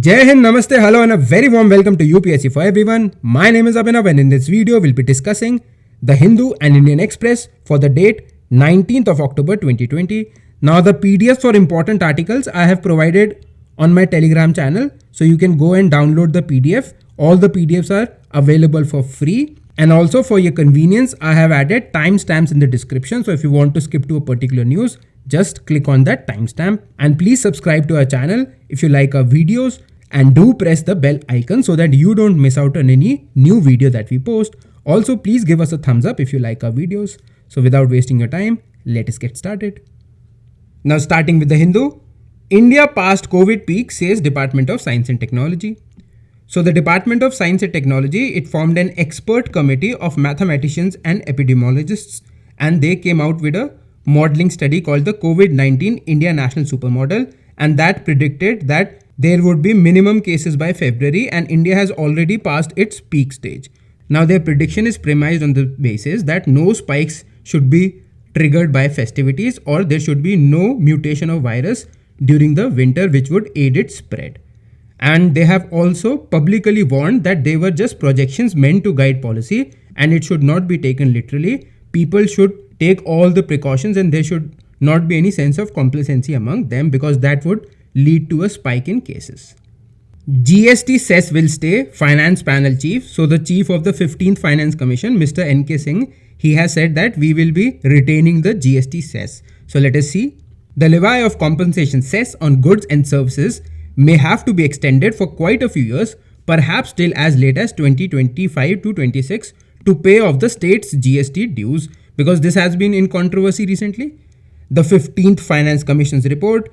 Jai Hind, Namaste, hello and a very warm welcome to UPSC for everyone. My name is Abhinav and in this video we'll be discussing the Hindu and Indian Express for the date 19th of October 2020. Now the PDFs for important articles I have provided on my Telegram channel, so you can go and download the PDF. All the PDFs are available for free, and also for your convenience I have added timestamps in the description, so if you want to skip to a particular news, just click on that timestamp. And please subscribe to our channel if you like our videos, and do press the bell icon so that you don't miss out on any new video that we post. Also, please give us a thumbs up if you like our videos. So without wasting your time, let us get started. Now starting with the Hindu, India passed COVID peak, says Department of Science and Technology. So the Department of Science and Technology, it formed an expert committee of mathematicians and epidemiologists, and they came out with a modeling study called the COVID-19 India National Supermodel, and that predicted that there would be minimum cases by February, and India has already passed its peak stage. Now their prediction is premised on the basis that no spikes should be triggered by festivities, or there should be no mutation of virus during the winter which would aid its spread. And they have also publicly warned that they were just projections meant to guide policy and it should not be taken literally. People should take all the precautions and there should not be any sense of complacency among them, because that would lead to a spike in cases. GST cess will stay, Finance Panel Chief. So the Chief of the 15th Finance Commission, Mr. N.K. Singh, he has said that we will be retaining the GST cess. So let us see. The levy of compensation cess on goods and services may have to be extended for quite a few years, perhaps till as late as 2025 to 26, to pay off the state's GST dues, because this has been in controversy recently. The 15th Finance Commission's report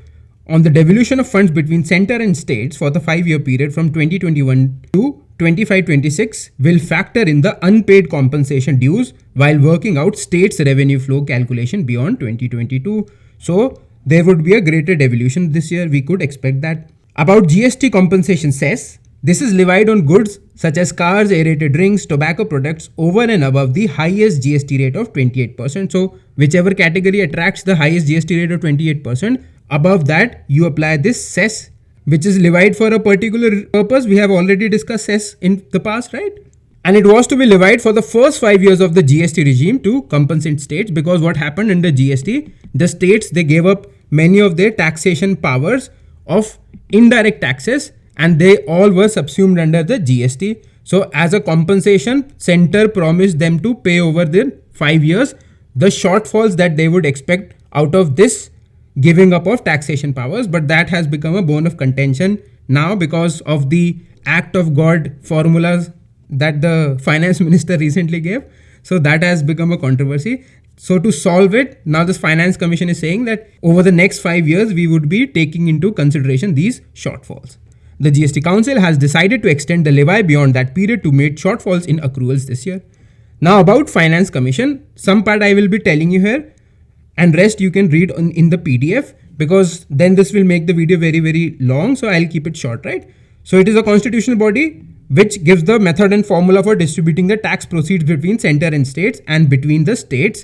on the devolution of funds between centre and states for the 5-year period from 2021 to 25-26 will factor in the unpaid compensation dues while working out states' revenue flow calculation beyond 2022. So there would be a greater devolution this year. We could expect that. About GST compensation cess, this is levied on goods such as cars, aerated drinks, tobacco products over and above the highest GST rate of 28%. So whichever category attracts the highest GST rate of 28%, above that you apply this cess, which is levied for a particular purpose. We have already discussed cess in the past, right? And it was to be levied for the first 5 years of the GST regime to compensate states, because what happened in the GST, the states, they gave up many of their taxation powers of indirect taxes and they all were subsumed under the GST. So as a compensation, center promised them to pay over the 5 years the shortfalls that they would expect out of this giving up of taxation powers. But that has become a bone of contention now because of the act of God formulas that the finance minister recently gave. So that has become a controversy. So to solve it, now this finance commission is saying that over the next 5 years, we would be taking into consideration these shortfalls. The GST Council has decided to extend the levy beyond that period to meet shortfalls in accruals this year. Now about finance commission, some part I will be telling you here and rest you can read in the PDF, because then this will make the video very, very long. So I'll keep it short, right? So it is a constitutional body which gives the method and formula for distributing the tax proceeds between center and states and between the states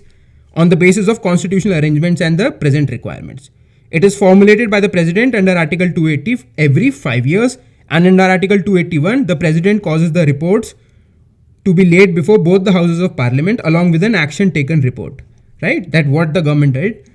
on the basis of constitutional arrangements and the present requirements. It is formulated by the President under Article 280 every 5 years, and under Article 281, the President causes the reports to be laid before both the Houses of Parliament along with an action taken report, right? That what the government did.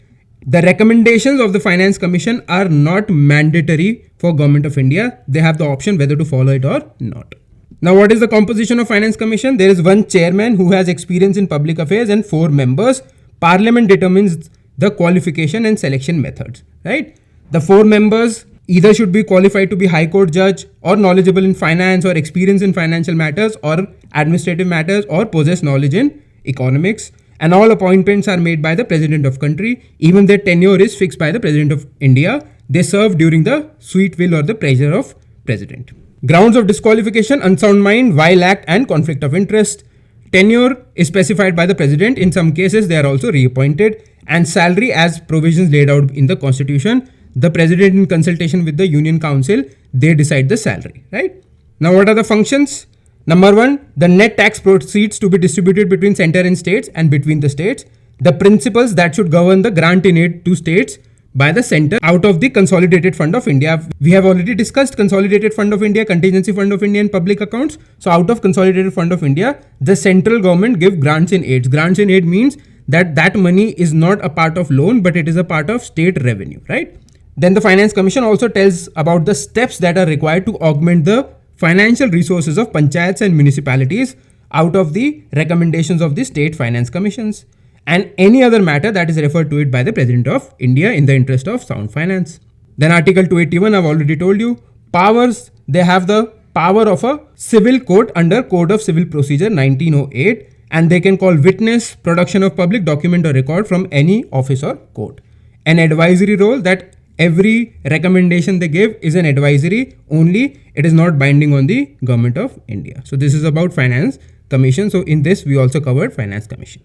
The recommendations of the Finance Commission are not mandatory for Government of India. They have the option whether to follow it or not. Now, what is the composition of Finance Commission? There is one chairman who has experience in public affairs and 4 members. Parliament determines the qualification and selection methods, right? The 4 members either should be qualified to be High Court judge or knowledgeable in finance or experience in financial matters or administrative matters or possess knowledge in economics. And all appointments are made by the President of country. Even their tenure is fixed by the President of India. They serve during the sweet will or the pleasure of President. Grounds of disqualification: unsound mind, vile act and conflict of interest. Tenure is specified by the President. In some cases, they are also reappointed. And salary, as provisions laid out in the Constitution, the President, in consultation with the Union Council, they decide the salary, right? Now, what are the functions? Number 1, the net tax proceeds to be distributed between center and states and between the states. The principles that should govern the grant in aid to states by the center out of the Consolidated Fund of India. We have already discussed Consolidated Fund of India, Contingency Fund of India and public accounts. So out of Consolidated Fund of India, the central government give grants in aid. Grants in aid means that money is not a part of loan, but it is a part of state revenue, right? Then the Finance Commission also tells about the steps that are required to augment the financial resources of panchayats and municipalities out of the recommendations of the state finance commissions, and any other matter that is referred to it by the President of India in the interest of sound finance. Then Article 281, I've already told you. Powers, they have the power of a civil court under Code of Civil Procedure 1908, and they can call witness, production of public document or record from any office or court. An advisory role, that every recommendation they give is an advisory only, it is not binding on the Government of India. So this is about Finance Commission. So in this we also covered Finance Commission.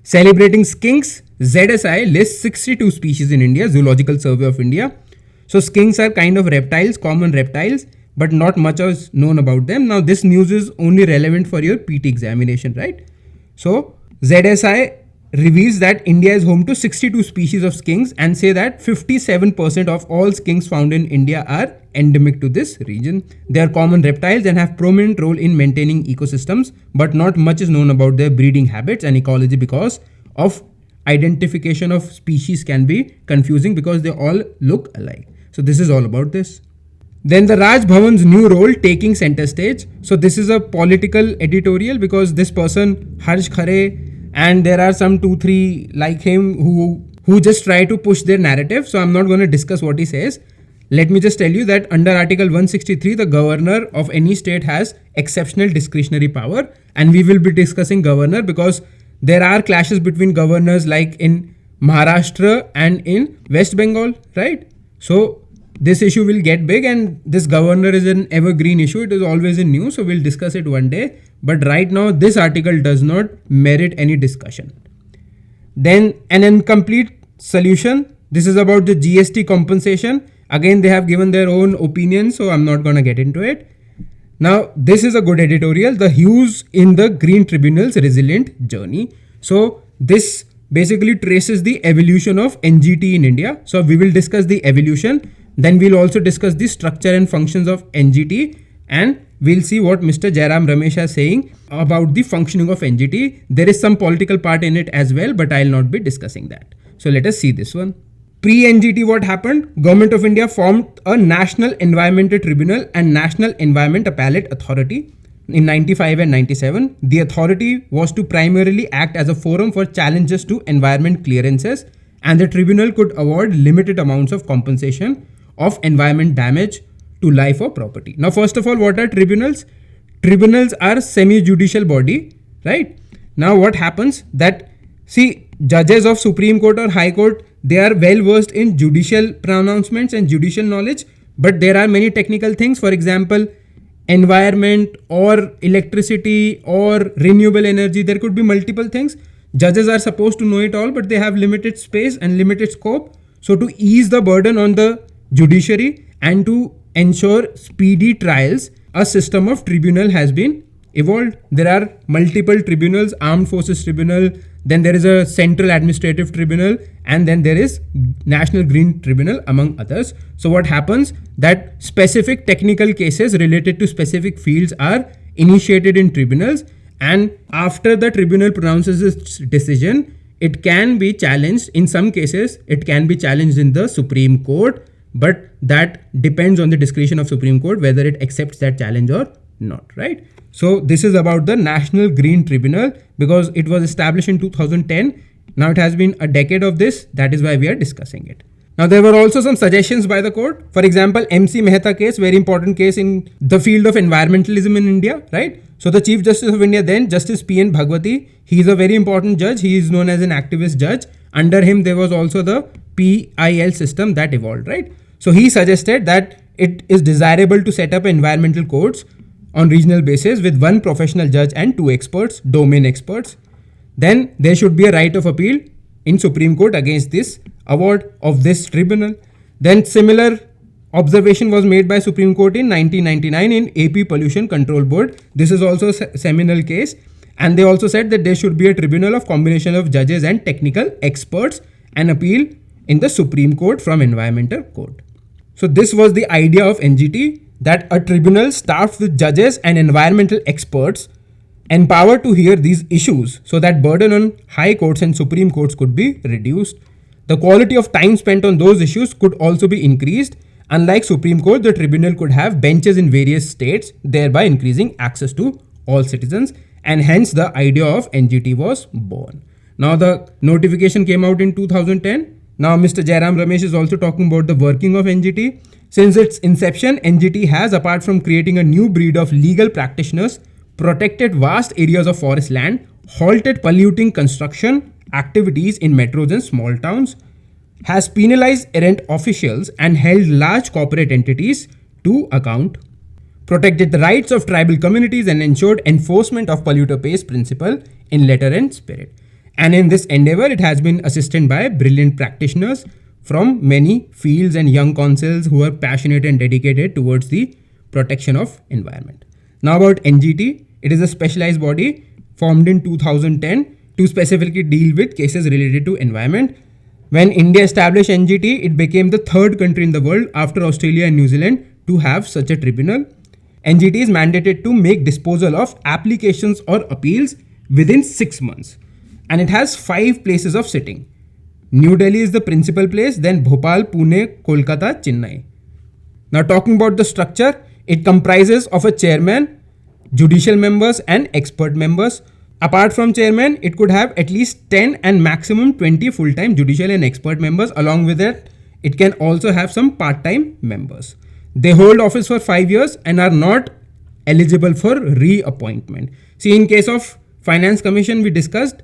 Celebrating skinks, ZSI lists 62 species in India, Zoological Survey of India. So skinks are kind of reptiles, common reptiles, but not much is known about them. Now this news is only relevant for your PT examination, right? So ZSI reveals that India is home to 62 species of skinks and say that 57% of all skinks found in India are endemic to this region. They are common reptiles and have prominent role in maintaining ecosystems, but not much is known about their breeding habits and ecology because of identification of species can be confusing because they all look alike. So this is all about this. Then the Raj Bhavan's new role taking center stage. So this is a political editorial because this person, Harsh Khare, and there are some 2-3 like him who just try to push their narrative. So I'm not going to discuss what he says. Let me just tell you that under Article 163, the governor of any state has exceptional discretionary power, and we will be discussing governor because there are clashes between governors like in Maharashtra and in West Bengal, right? So this issue will get big, and this governor is an evergreen issue. It is always in news, so we'll discuss it one day. But right now, this article does not merit any discussion. Then an incomplete solution. This is about the GST compensation. Again, they have given their own opinion, so I'm not going to get into it. Now, this is a good editorial. The hues in the Green Tribunal's resilient journey. So this basically traces the evolution of NGT in India. So we will discuss the evolution. Then we'll also discuss the structure and functions of NGT, and we'll see what Mr. Jairam Ramesh is saying about the functioning of NGT. There is some political part in it as well, but I'll not be discussing that. So let us see this one. Pre-NGT, what happened? Government of India formed a National Environmental Tribunal and National Environment Appellate Authority in 95 and 97. The authority was to primarily act as a forum for challenges to environment clearances, and the tribunal could award limited amounts of compensation of environment damage to life or property. Now, first of all, what are tribunals? Tribunals are semi-judicial body, right? Now, what happens that, see, judges of Supreme Court or High Court, they are well versed in judicial pronouncements and judicial knowledge, but there are many technical things. For example, environment or electricity or renewable energy, there could be multiple things. Judges are supposed to know it all, but they have limited space and limited scope. So to ease the burden on the judiciary and to ensure speedy trials, a system of tribunal has been evolved. There are multiple tribunals, Armed Forces Tribunal, then there is a Central Administrative Tribunal, and then there is National Green Tribunal, among others. So what happens that specific technical cases related to specific fields are initiated in tribunals, and after the tribunal pronounces its decision, it can be challenged. In some cases, it can be challenged in the Supreme Court, but that depends on the discretion of Supreme Court whether it accepts that challenge or not, right? So this is about the National Green Tribunal because it was established in 2010. Now it has been a decade of this. That is why we are discussing it. Now there were also some suggestions by the court. For example, MC Mehta case, very important case in the field of environmentalism in India, right? So the Chief Justice of India then, Justice P.N. Bhagwati, he is a very important judge. He is known as an activist judge. Under him, there was also the PIL system that evolved, right? So he suggested that it is desirable to set up environmental courts on regional basis with one professional judge and 2 experts, domain experts. Then there should be a right of appeal in Supreme Court against this award of this tribunal. Then similar observation was made by Supreme Court in 1999 in AP Pollution Control Board. This is also a seminal case, and they also said that there should be a tribunal of combination of judges and technical experts and appeal in the Supreme Court from Environmental Court. So this was the idea of NGT, that a tribunal staffed with judges and environmental experts empowered to hear these issues so that burden on high courts and Supreme Courts could be reduced. The quality of time spent on those issues could also be increased. Unlike Supreme Court, the tribunal could have benches in various states, thereby increasing access to all citizens, and hence the idea of NGT was born. Now the notification came out in 2010. Now Mr. Jairam Ramesh is also talking about the working of NGT. Since its inception, NGT has, apart from creating a new breed of legal practitioners, protected vast areas of forest land, halted polluting construction activities in metros and small towns, has penalized errant officials and held large corporate entities to account, protected the rights of tribal communities and ensured enforcement of polluter pays principle in letter and spirit. And in this endeavor, it has been assisted by brilliant practitioners from many fields and young councils who are passionate and dedicated towards the protection of environment. Now about NGT, it is a specialized body formed in 2010 to specifically deal with cases related to environment. When India established NGT, it became the third country in the world after Australia and New Zealand to have such a tribunal. NGT is mandated to make disposal of applications or appeals within 6 months. And it has 5 places of sitting. New Delhi is the principal place, then Bhopal, Pune, Kolkata, Chennai. Now talking about the structure, it comprises of a chairman, judicial members and expert members. Apart from chairman, it could have at least 10 and maximum 20 full-time judicial and expert members. Along with it, it can also have some part-time members. They hold office for 5 years and are not eligible for reappointment. See, in case of Finance Commission, we discussed,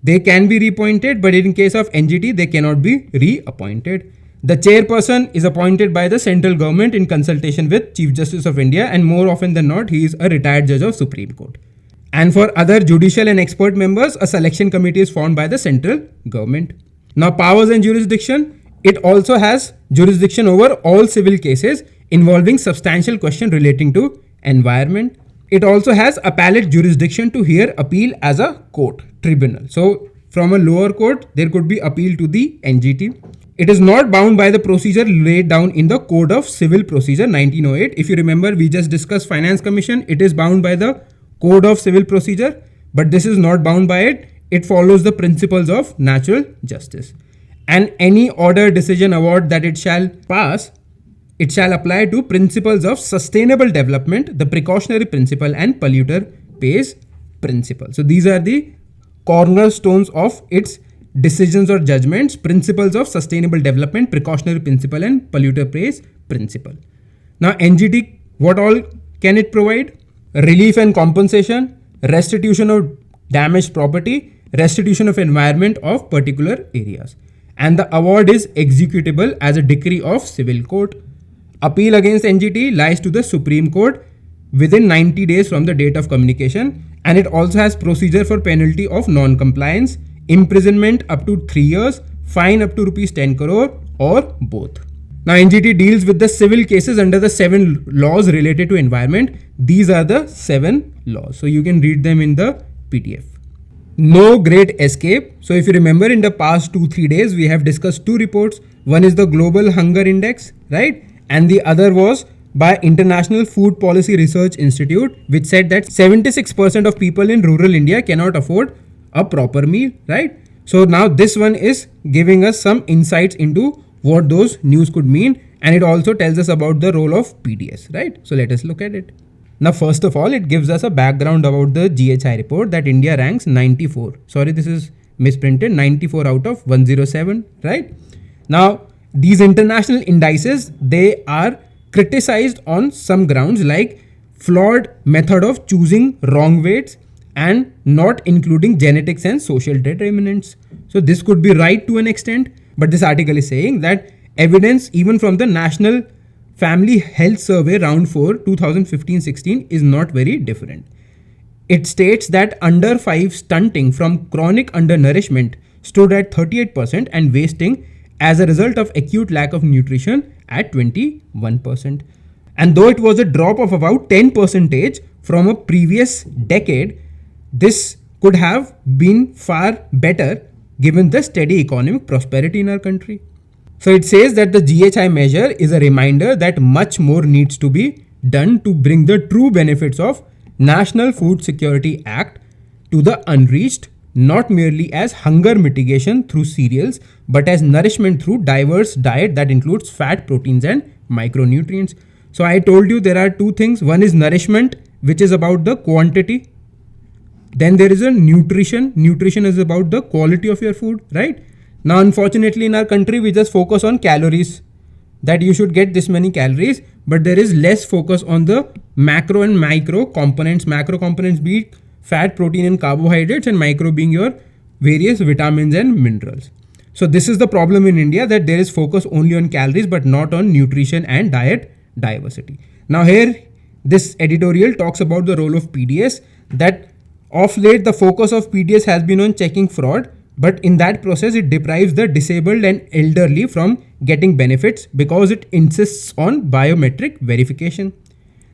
they can be reappointed, but in case of NGT, they cannot be reappointed. The chairperson is appointed by the central government in consultation with Chief Justice of India, and more often than not, he is a retired judge of Supreme Court. And for other judicial and expert members, a selection committee is formed by the central government. Now, powers and jurisdiction, it also has jurisdiction over all civil cases involving substantial question relating to environment. It also has appellate jurisdiction to hear appeal as a court, tribunal. So from a lower court, there could be appeal to the NGT. It is not bound by the procedure laid down in the Code of Civil Procedure 1908. If you remember, we just discussed Finance Commission. It is bound by the Code of Civil Procedure, but this is not bound by it. It follows the principles of natural justice. And any order, decision, award that it shall pass, it shall apply to principles of sustainable development, the precautionary principle and polluter pays principle. So these are the cornerstones of its decisions or judgments: principles of sustainable development, precautionary principle and polluter pays principle. Now NGT, what all can it provide? Relief and compensation, restitution of damaged property, restitution of environment of particular areas. And the award is executable as a decree of civil court. Appeal against NGT lies to the Supreme Court within 90 days from the date of communication, and it also has procedure for penalty of non-compliance, imprisonment up to 3 years, fine up to rupees 10 crore or both. Now NGT deals with the civil cases under the 7 laws related to environment. These are the 7 laws. So you can read them in the PDF. No great escape. So if you remember, in the past 2-3 days, we have discussed 2 reports. One is the Global Hunger Index, right? And the other was by International Food Policy Research Institute, which said that 76% of people in rural India cannot afford a proper meal, right? So now this one is giving us some insights into what those news could mean, and it also tells us about the role of PDS, right? So let us look at it. Now, first of all, it gives us a background about the GHI report that India ranks 94. Sorry, this is misprinted, 94 out of 107, right? Now, these international indices, they are criticized on some grounds like flawed method of choosing wrong weights and not including genetics and social determinants. So this could be right to an extent, but this article is saying that evidence even from the National Family Health Survey round 4 2015-16 is not very different. It states that under 5 stunting from chronic undernourishment stood at 38% and wasting as a result of acute lack of nutrition at 21%. And though it was a drop of about 10% from a previous decade, this could have been far better given the steady economic prosperity in our country. So it says that the GHI measure is a reminder that much more needs to be done to bring the true benefits of National Food Security Act to the unreached, not merely as hunger mitigation through cereals, but as nourishment through diverse diet that includes fat, proteins and micronutrients. So I told you there are two things. One is nourishment, which is about the quantity. Then there is a nutrition. Nutrition is about the quality of your food, right? Now, unfortunately, in our country, we just focus on calories, that you should get this many calories, but there is less focus on the macro and micro components. Macro components being fat, protein, and carbohydrates, and micro being your various vitamins and minerals. So this is the problem in India, that there is focus only on calories, but not on nutrition and diet diversity. Now here, this editorial talks about the role of PDS, that of late the focus of PDS has been on checking fraud, but in that process it deprives the disabled and elderly from getting benefits because it insists on biometric verification.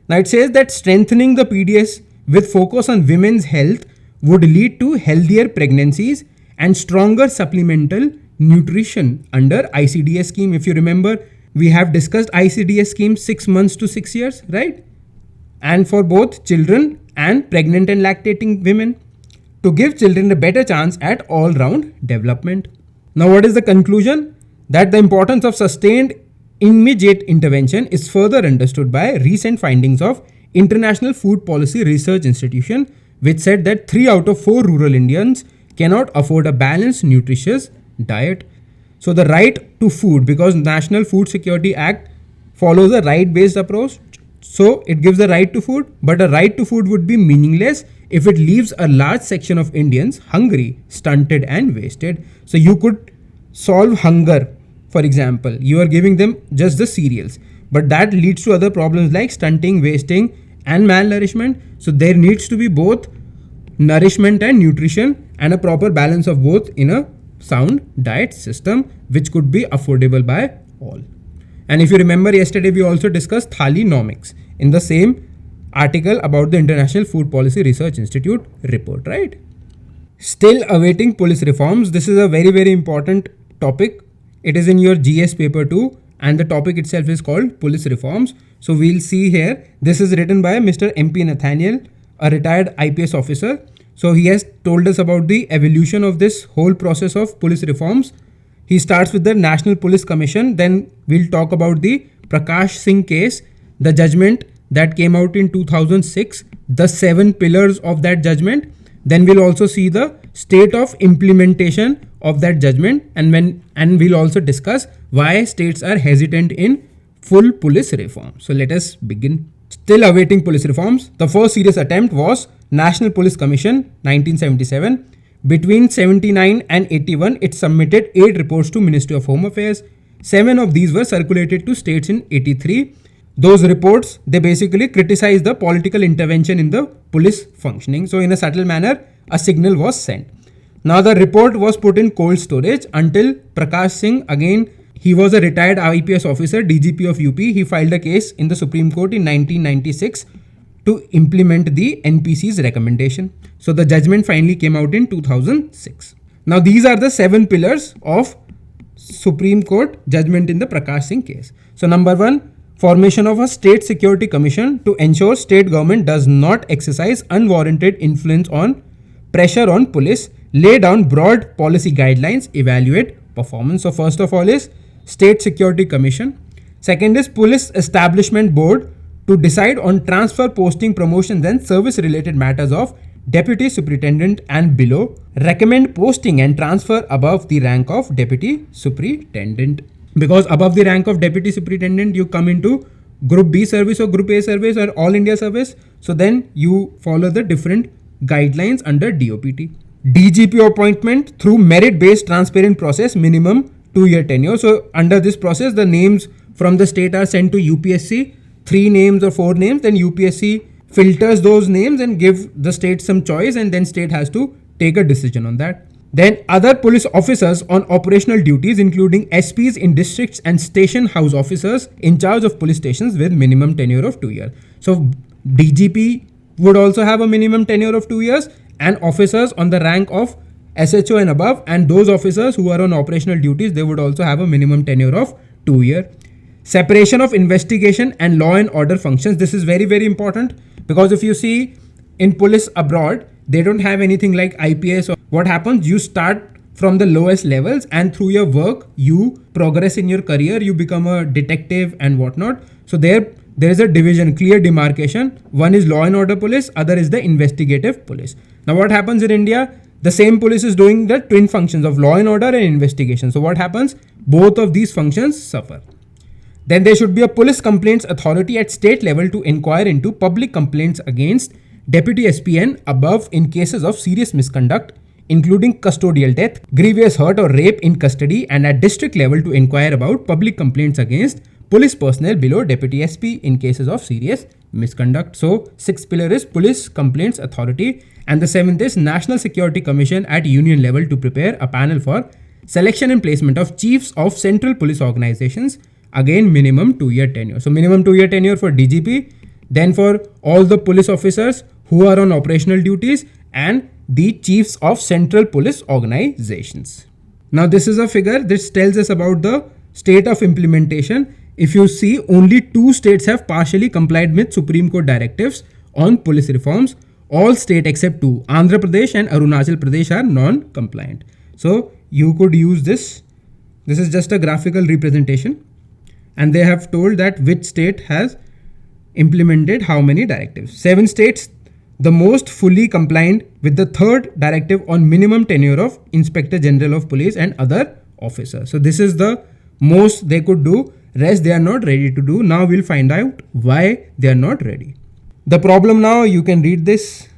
Now it says that strengthening the PDS with focus on women's health would lead to healthier pregnancies and stronger supplemental nutrition under ICDS scheme. If you remember, we have discussed ICDS scheme 6 months to 6 years, right? And for both children and pregnant and lactating women, to give children a better chance at all-round development. Now what is the conclusion? That the importance of sustained immediate intervention is further understood by recent findings of International Food Policy Research Institution, which said that 3 out of 4 rural Indians cannot afford a balanced, nutritious diet. So the right to food, because National Food Security Act follows a right-based approach, so it gives the right to food, but a right to food would be meaningless if it leaves a large section of Indians hungry, stunted and wasted. So you could solve hunger. For example, you are giving them just the cereals, but that leads to other problems like stunting, wasting and malnourishment. So there needs to be both nourishment and nutrition and a proper balance of both in a sound diet system, which could be affordable by all. And if you remember, yesterday we also discussed Thalinomics in the same article about the International Food Policy Research Institute report, right? Still awaiting police reforms. This is a very, very important topic. It is in your GS paper 2 and the topic itself is called police reforms. So we'll see here. This is written by Mr. MP Nathaniel, a retired IPS officer. So he has told us about the evolution of this whole process of police reforms. He starts with the National Police Commission. Then we'll talk about the Prakash Singh case, the judgment that came out in 2006, the 7 pillars of that judgment. Then we'll also see the state of implementation of that judgment, and we'll also discuss why states are hesitant in full police reform. So let us begin. Still awaiting police reforms. The first serious attempt was National Police Commission 1977. Between 79 and 81, it submitted 8 reports to Ministry of Home Affairs. 7 of these were circulated to states in 83. Those reports, they basically criticized the political intervention in the police functioning. So in a subtle manner, a signal was sent. Now the report was put in cold storage until Prakash Singh, again, he was a retired IPS officer, DGP of UP. He filed a case in the Supreme Court in 1996 to implement the NPC's recommendation. So the judgment finally came out in 2006. Now these are the 7 pillars of Supreme Court judgment in the Prakash Singh case. So number 1, formation of a state security commission to ensure state government does not exercise unwarranted influence on pressure on police, lay down broad policy guidelines, evaluate performance. So first of all is state security commission. Second is police establishment board to decide on transfer, posting, promotions and service related matters of deputy superintendent and below. Recommend posting and transfer above the rank of deputy superintendent. Because above the rank of deputy superintendent, you come into group B service or group A service or all India service. So then you follow the different guidelines under DOPT. DGP appointment through merit based transparent process, minimum 2-year tenure. So under this process, the names from the state are sent to UPSC, 3 names or 4 names, then UPSC filters those names and give the state some choice, and then state has to take a decision on that. Then other police officers on operational duties, including SPs in districts and station house officers in charge of police stations with minimum tenure of 2 years. So DGP would also have a minimum tenure of 2 years, and officers on the rank of SHO and above, and those officers who are on operational duties, they would also have a minimum tenure of 2 years. Separation of investigation and law and order functions. This is very, very important, because if you see in police abroad, they don't have anything like IPS. Or what happens, you start from the lowest levels, and through your work you progress in your career, you become a detective and whatnot. So there is a division, clear demarcation. One is law and order police, other is the investigative police. Now what happens in India, the same police is doing the twin functions of law and order and investigation. So what happens, both of these functions suffer. Then there should be a police complaints authority at state level to inquire into public complaints against Deputy SPN above in cases of serious misconduct, including custodial death, grievous hurt or rape in custody, and at district level to inquire about public complaints against police personnel below Deputy SP in cases of serious misconduct. So sixth pillar is Police Complaints Authority, and the seventh is National Security Commission at union level to prepare a panel for selection and placement of chiefs of central police organizations. Again, minimum 2-year tenure. So minimum 2-year tenure for DGP, then for all the police officers who are on operational duties, and the chiefs of central police organizations. Now this is a figure. This tells us about the state of implementation. If you see, only 2 states have partially complied with Supreme Court directives on police reforms. All states except 2, Andhra Pradesh and Arunachal Pradesh, are non-compliant. So you could use this. This is just a graphical representation, and they have told that which state has implemented how many directives. 7 states, the most fully compliant with the 3rd directive on minimum tenure of Inspector General of Police and other officers. So this is the most they could do. Rest they are not ready to do. Now we'll find out why they are not ready. The problem now, you can read this,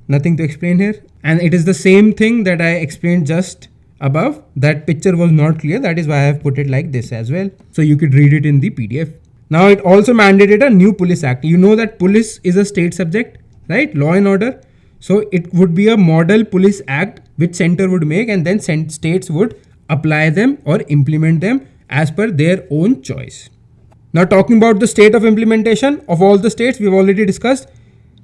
nothing to explain here. And it is the same thing that I explained just above. That picture was not clear. That is why I have put it like this as well. So you could read it in the PDF. Now it also mandated a new police act. You know that police is a state subject, right? Law and order. So it would be a model police act which center would make, and then states would apply them or implement them as per their own choice. Now talking about the state of implementation of all the states, we've already discussed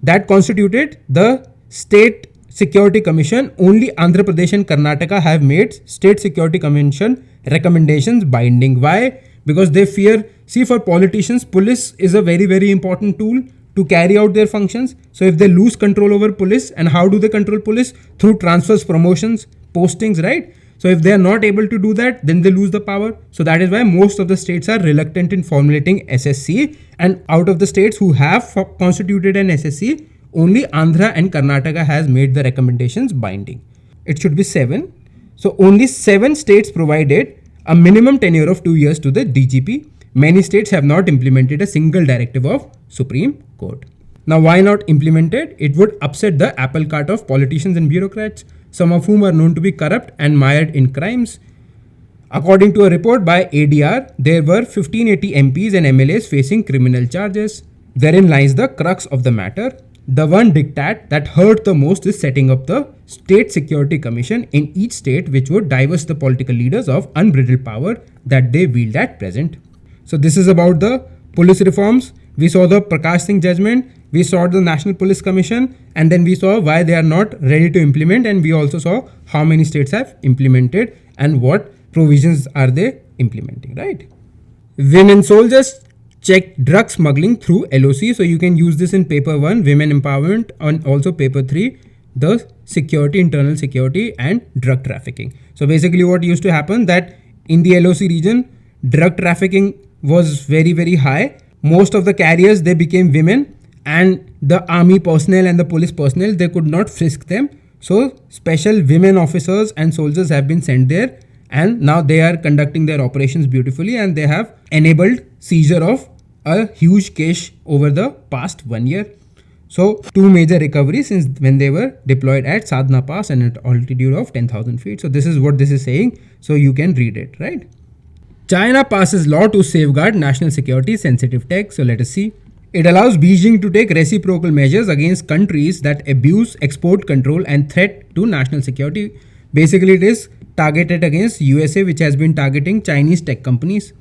that constituted the State Security Commission. Only Andhra Pradesh and Karnataka have made State Security Commission recommendations binding. Why? Because they fear, see, for politicians, police is a very, very important tool to carry out their functions. So if they lose control over police, and how do they control police? Through transfers, promotions, postings, right? So if they are not able to do that, then they lose the power. So that is why most of the states are reluctant in formulating SSC. And out of the states who have constituted an SSC, only Andhra and Karnataka has made the recommendations binding. It should be 7. So only 7 states provided a minimum tenure of 2 years to the DGP. Many states have not implemented a single directive of Supreme Court. Now why not implemented? It would upset the apple cart of politicians and bureaucrats, some of whom are known to be corrupt and mired in crimes. According to a report by ADR, there were 1580 MPs and MLAs facing criminal charges. Therein lies the crux of the matter. The one diktat that hurt the most is setting up the State Security Commission in each state, which would divest the political leaders of unbridled power that they wield at present. So this is about the police reforms. We saw the Prakash Singh judgment, we saw the National Police Commission, and then we saw why they are not ready to implement, and we also saw how many states have implemented and what provisions are they implementing, right? Women soldiers check drug smuggling through LOC. So you can use this in paper 1, women empowerment, and also paper 3, the security, internal security and drug trafficking. So basically what used to happen, that in the LOC region, drug trafficking was very, very high. Most of the carriers, they became women, and the army personnel and the police personnel, they could not frisk them. So special women officers and soldiers have been sent there, and now they are conducting their operations beautifully, and they have enabled seizure of a huge cache over the past 1 year. So 2 major recoveries since when they were deployed at Sadhna Pass and at altitude of 10,000 feet. So this is what this is saying. So you can read it, right? China passes law to safeguard national security sensitive tech. So let us see. It allows Beijing to take reciprocal measures against countries that abuse export control and threat to national security. Basically, it is targeted against USA, which has been targeting Chinese tech companies.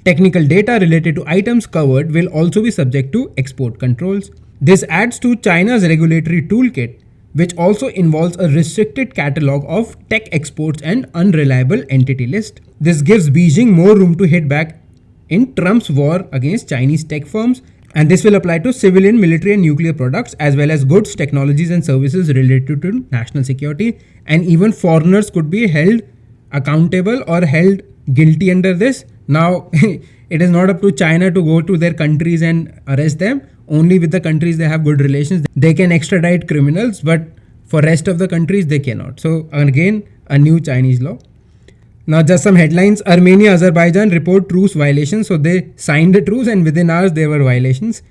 Technical data related to items covered will also be subject to export controls. This adds to China's regulatory toolkit which also involves a restricted catalog of tech exports and unreliable entity list. This gives Beijing more room to hit back in Trump's war against Chinese tech firms, and this will apply to civilian, military, and nuclear products, as well as goods, technologies, and services related to national security. And even foreigners could be held accountable or held guilty under this. Now, it is not up to China to go to their countries and arrest them. Only with the countries they have good relations, they can extradite criminals, but for rest of the countries, they cannot. So again, a new Chinese law. Now, just some headlines. Armenia, Azerbaijan report truce violations. So they signed a truce and within hours there were violations.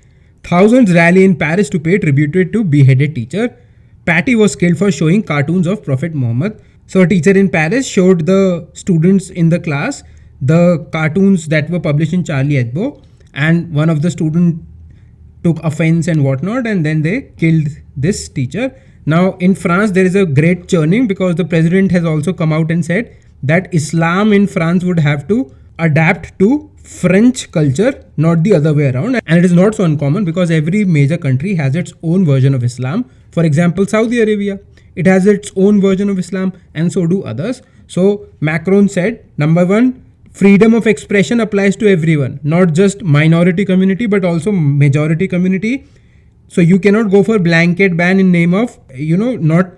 Thousands rally in Paris to pay tribute to beheaded teacher. Patty was killed for showing cartoons of Prophet Muhammad. So a teacher in Paris showed the students in the class the cartoons that were published in Charlie Hebdo, and one of the students took offense and whatnot, and then they killed this teacher. Now in France there is a great churning because the president has also come out and said that Islam in France would have to adapt to French culture, not the other way around. And it is not so uncommon because every major country has its own version of Islam. For example, Saudi Arabia, it has its own version of Islam, and so do others. So Macron said, number one, freedom of expression applies to everyone, not just minority community, but also majority community. So you cannot go for blanket ban in name of, not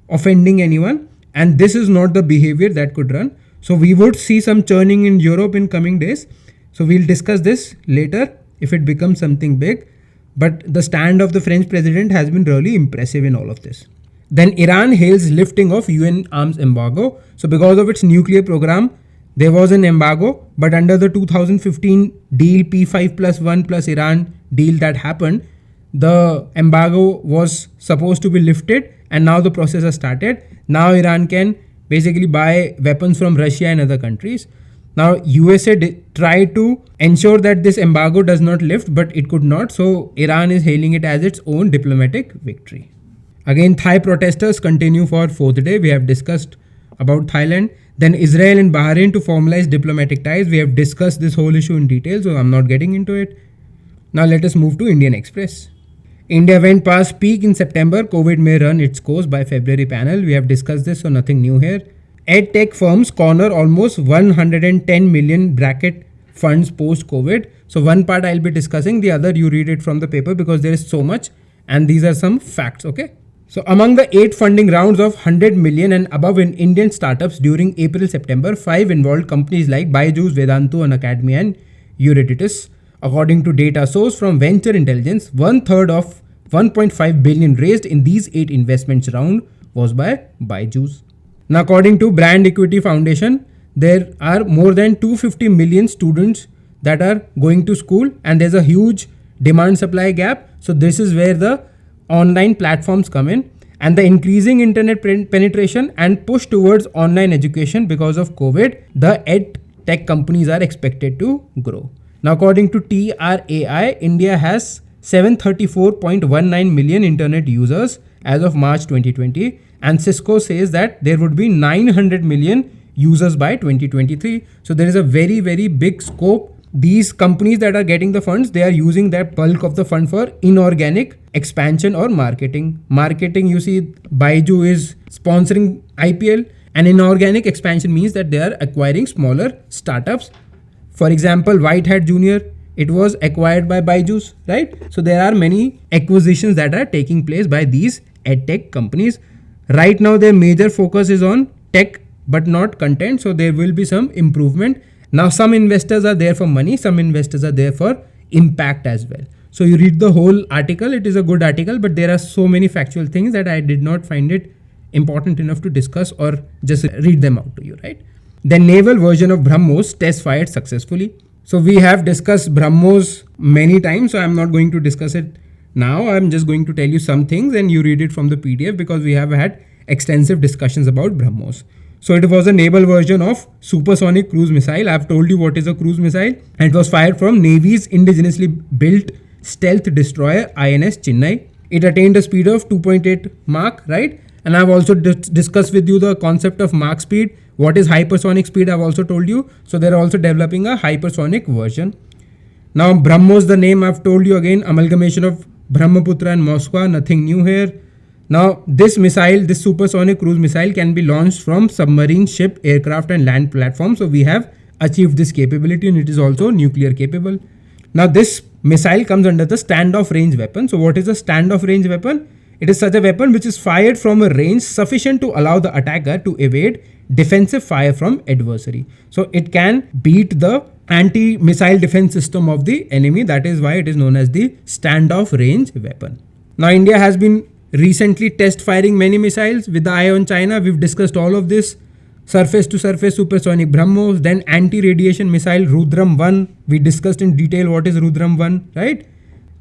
offending anyone. And this is not the behavior that could run. So we would see some churning in Europe in coming days. So we'll discuss this later if it becomes something big. But the stand of the French president has been really impressive in all of this. Then Iran hails lifting of UN arms embargo. So because of its nuclear program, there was an embargo, but under the 2015 deal, P5+1 plus Iran deal that happened, the embargo was supposed to be lifted, and now the process has started. Now Iran can basically buy weapons from Russia and other countries. Now USA tried to ensure that this embargo does not lift, but it could not. So Iran is hailing it as its own diplomatic victory. Again, Thai protesters continue for fourth day. We have discussed about Thailand. Then Israel and Bahrain to formalize diplomatic ties. We have discussed this whole issue in detail, so I'm not getting into it. Now let us move to Indian Express. India went past peak in September. COVID may run its course by February panel. We have discussed this, so nothing new here. EdTech firms corner almost 110 million bracket funds post-COVID. So one part I'll be discussing, the other you read it from the paper because there is so much, and these are some facts, okay? So among the 8 funding rounds of 100 million and above in Indian startups during April-September, 5 involved companies like Byju's, Vedantu, Unacademy and Eurydice. According to data source from Venture Intelligence, 1/3 of 1.5 billion raised in these 8 investments round was by Byju's. Now according to Brand Equity Foundation, there are more than 250 million students that are going to school, and there's a huge demand supply gap. So this is where the online platforms come in, and the increasing internet penetration and push towards online education because of COVID, the ed tech companies are expected to grow. Now according to TRAI, India has 734.19 million internet users as of March 2020, and Cisco says that there would be 900 million users by 2023. So there is a very, very big scope. These companies that are getting the funds, they are using that bulk of the fund for inorganic expansion or marketing. Marketing, you see, Byju is sponsoring IPL, and inorganic expansion means that they are acquiring smaller startups. For example, White Hat Junior, it was acquired by Byju's, right? So there are many acquisitions that are taking place by these edtech companies. Right now, their major focus is on tech, but not content. So there will be some improvement. Now, some investors are there for money, some investors are there for impact as well. So you read the whole article, it is a good article, but there are so many factual things that I did not find it important enough to discuss or just read them out to you, right? The naval version of BrahMos test fired successfully. So we have discussed BrahMos many times, so I'm not going to discuss it now. I'm just going to tell you some things and you read it from the PDF because we have had extensive discussions about BrahMos. So it was a naval version of supersonic cruise missile. I've told you what is a cruise missile, and it was fired from Navy's indigenously built stealth destroyer INS Chennai. It attained a speed of 2.8 Mach, right? And I've also discussed with you the concept of Mach speed. What is hypersonic speed? I've also told you. So they're also developing a hypersonic version. Now BrahMos, the name I've told you again, amalgamation of Brahmaputra and Moskva, nothing new here. Now, this missile, this supersonic cruise missile can be launched from submarine, ship, aircraft and land platforms. So we have achieved this capability, and it is also nuclear capable. Now, this missile comes under the standoff range weapon. So what is a standoff range weapon? It is such a weapon which is fired from a range sufficient to allow the attacker to evade defensive fire from adversary. So it can beat the anti-missile defense system of the enemy. That is why it is known as the standoff range weapon. Now, India has been recently test firing many missiles with the eye on China. We've discussed all of this. Surface to surface supersonic BrahMos, then anti-radiation missile Rudram 1. We discussed in detail what is Rudram 1, right?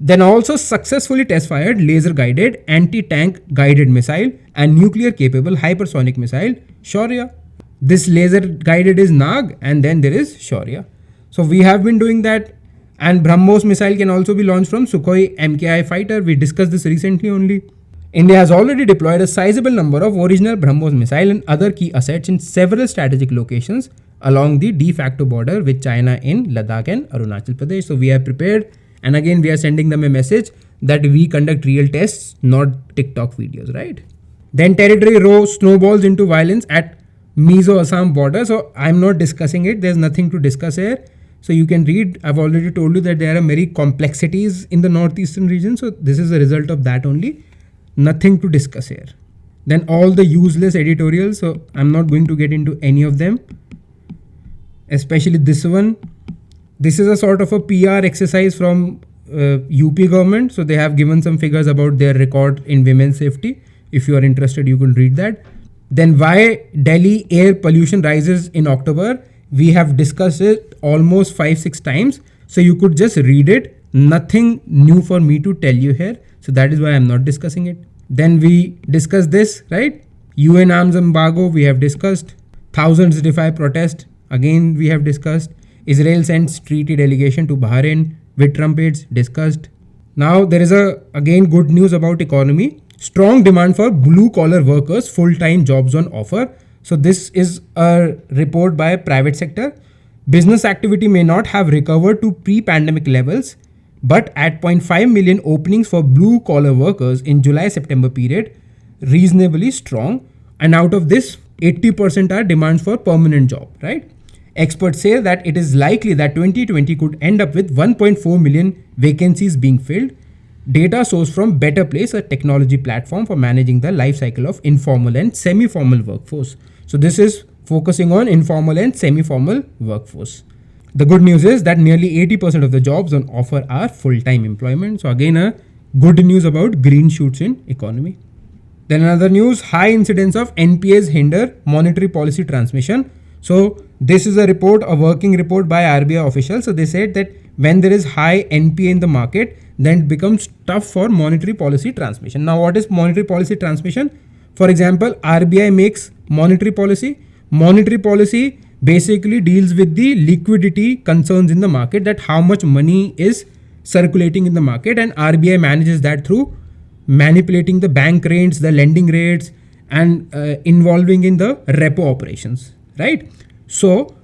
Then also successfully test fired laser guided anti-tank guided missile and nuclear capable hypersonic missile Shaurya. This laser guided is Nag, and then there is Shaurya. So we have been doing that. And BrahMos missile can also be launched from Sukhoi MKI fighter. We discussed this recently only. India has already deployed a sizable number of original BrahMos missile and other key assets in several strategic locations along the de facto border with China in Ladakh and Arunachal Pradesh. So we are prepared, and again we are sending them a message that we conduct real tests, not TikTok videos, right? Then territory row snowballs into violence at Mizo-Assam border. So I'm not discussing it. There's nothing to discuss here. So you can read. I've already told you that there are many complexities in the northeastern region. So this is a result of that only. Nothing to discuss here. Then all the useless editorials. So I'm not going to get into any of them. Especially this one. This is a sort of a PR exercise from UP government. So they have given some figures about their record in women's safety. If you are interested, you can read that. Then why Delhi air pollution rises in October. We have discussed it almost 5-6 times. So you could just read it. Nothing new for me to tell you here. So that is why I'm not discussing it. Then we discussed this, right? UN arms embargo, we have discussed. Thousands defy protest. Again, we have discussed. Israel sends treaty delegation to Bahrain with Trump aides, discussed. Now there is again good news about economy. Strong demand for blue collar workers, full-time jobs on offer. So this is a report by private sector. Business activity may not have recovered to pre-pandemic levels, but at 0.5 million openings for blue collar workers in July-September period, reasonably strong. And out of this, 80% are demands for permanent job, right? Experts say that it is likely that 2020 could end up with 1.4 million vacancies being filled. Data sourced from Better Place, a technology platform for managing the life cycle of informal and semi-formal workforce. So this is focusing on informal and semi-formal workforce. The good news is that nearly 80% of the jobs on offer are full-time employment. So again, a good news about green shoots in economy. Then another news, high incidence of NPAs hinder monetary policy transmission. So this is a report, a working report by RBI officials. So they said that when there is high NPA in the market, then it becomes tough for monetary policy transmission. Now, what is monetary policy transmission? For example, RBI makes monetary policy. Monetary policy basically deals with the liquidity concerns in the market, that how much money is circulating in the market, and RBI manages that through manipulating the bank rates, the lending rates, and involving in the repo operations, right? So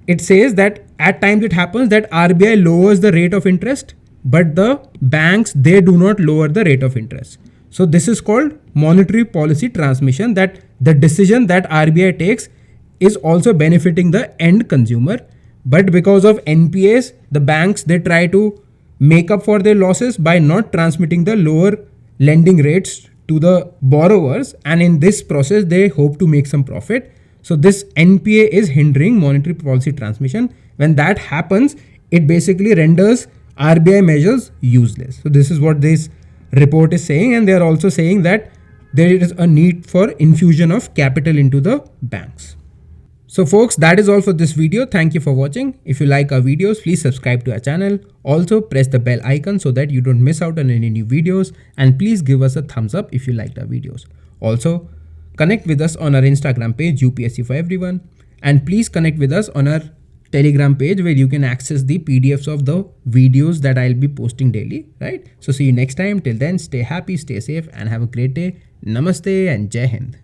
it says that at times it happens that RBI lowers the rate of interest, but the banks, they do not lower the rate of interest. So this is called monetary policy transmission, that the decision that RBI takes is also benefiting the end consumer. But because of NPAs, the banks, they try to make up for their losses by not transmitting the lower lending rates to the borrowers. And in this process, they hope to make some profit. So this NPA is hindering monetary policy transmission. When that happens, it basically renders RBI measures useless. So this is what this report is saying. And they are also saying that there is a need for infusion of capital into the banks. So folks, that is all for this video. Thank you for watching. If you like our videos, please subscribe to our channel. Also press the bell icon so that you don't miss out on any new videos. And please give us a thumbs up if you liked our videos. Also, connect with us on our Instagram page, UPSC for Everyone. And please connect with us on our Telegram page, where you can access the PDFs of the videos that I'll be posting daily, right? So see you next time. Till then, stay happy, stay safe, and have a great day. Namaste and Jai Hind.